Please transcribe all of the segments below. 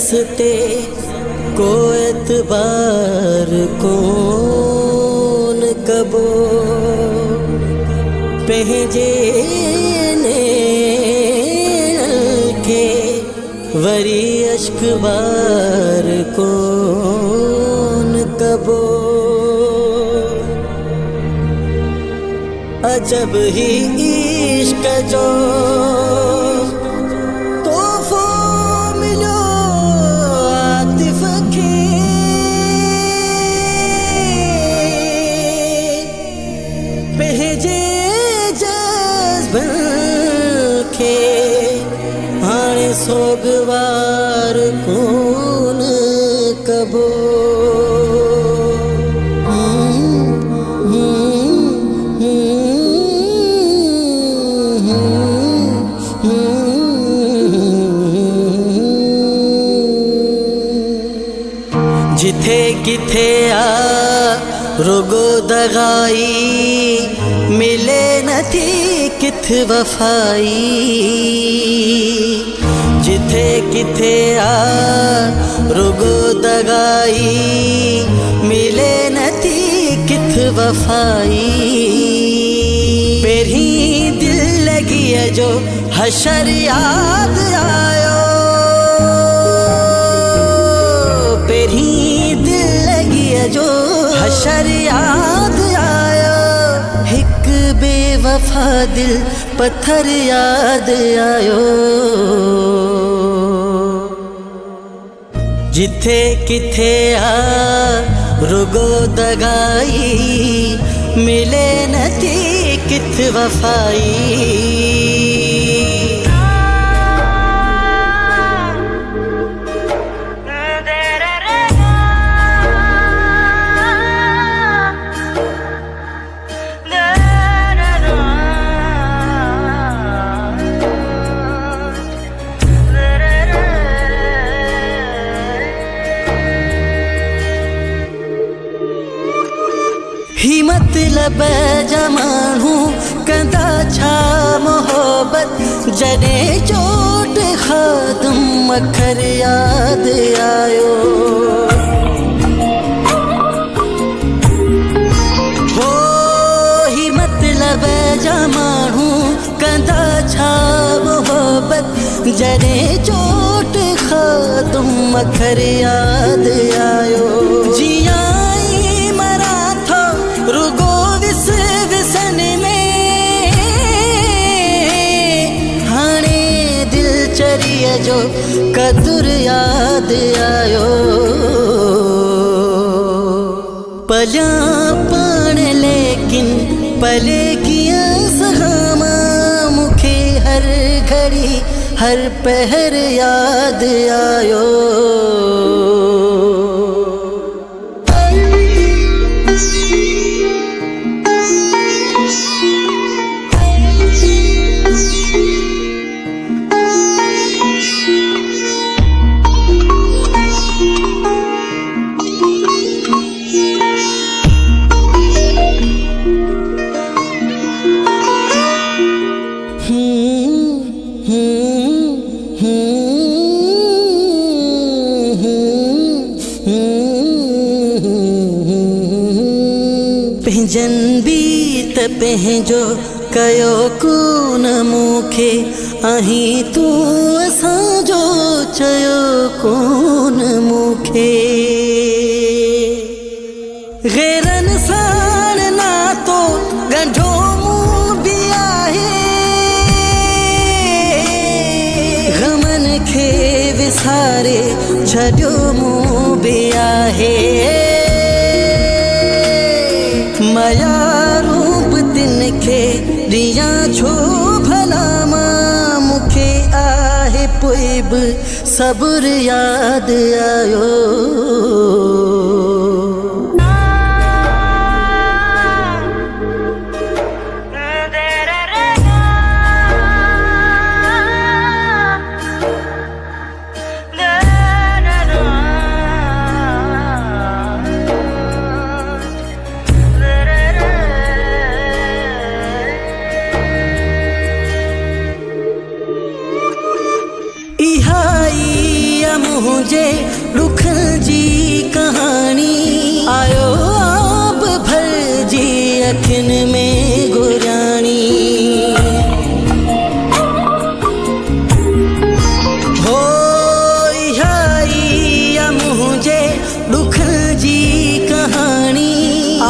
रस्ते को एतबार कौन कबो पहजे ने के वरी अश्क बार कौन कबो अजब ही इश्क जो तोहफो मिलो आतिफ के पहजे जज्बन के हाणे सोगवार कौन कबो जिथे किथे आ रुगो दगाई मिले नथी किथ वफाई जिथे किथे आ रुगो दगाई मिले नथी किथ वफाई पेरी दिल लगी है जो हशर याद आयो पेरी जो हशर याद आयो हिक बेवफा दिल पत्थर याद आयो जिथे किथे आ रुगो दगाई मिले नथी किथ वफाई ही मतलब जमानू कंदा छा मोहब्बत जने चोट खादम अखर याद आयो हो ही मतलब जमानू कंदा छा मोहब्बत जने चोट खादम अखर याद आयो जिया रुगो विसन में हाणे दिल चरिय जो कदुर याद आयो पलिया पाण लेकिन पले किया सहामा मुखे हर घड़ी हर पहर याद आयो पंहिंजन भी त पंहिंजो कयो कोन मूंखे आहीं तूं असांजो चयो कोन मूंखे गैरनि साण नातो ॻंढो मूं बि आहे गमन खे विसारे छॾियो मूं बि आहे मया रूप तिनखे रिया छो भला मां मूंखे आहे पोइ बि सब्र याद आयो मुझे अखिन में गुराणी हो या मुझे दुख जी कहानी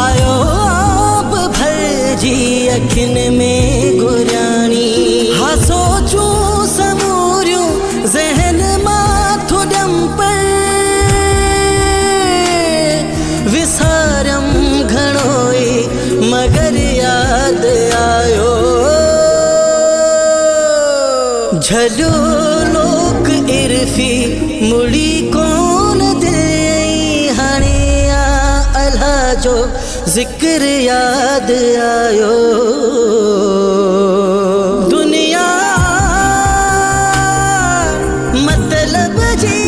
आयो आप भर जी अखिन में गुराणी हाँ सोचूं समूरियूं ज़हन माथो डम पर विसारम घणोई मगर याद आयो झलो लोक इरफी मुड़ी कौन दे हाणे अल्लाह जो जिक्र याद आयो दुनिया मतलब जी